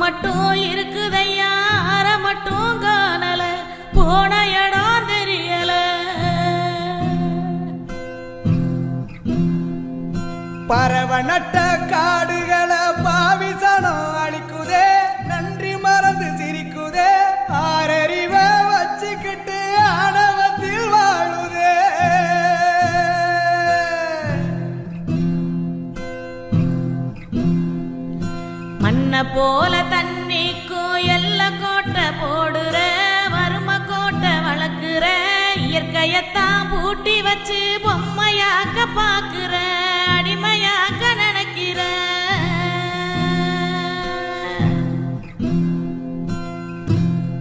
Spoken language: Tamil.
மட்டும் இருக்குதையா அற மட்டும் காணல போன இடம் தெரியல பறவை நட்ட காடுகளை பாவிசனம் அழிக்குதே நன்றி மறந்து சிரிக்குதே ஆறறிவ வச்சுக்கிட்டு ஆணவத்தில் வாழுதே மண்ண போல தண்ணிக்கும் எல்ல கோட்டை போடுற வறும கோட்டை வளர்க்குற இயற்கையத்தான் பூட்டி வச்சு பொம்மையாக்க பாக்குற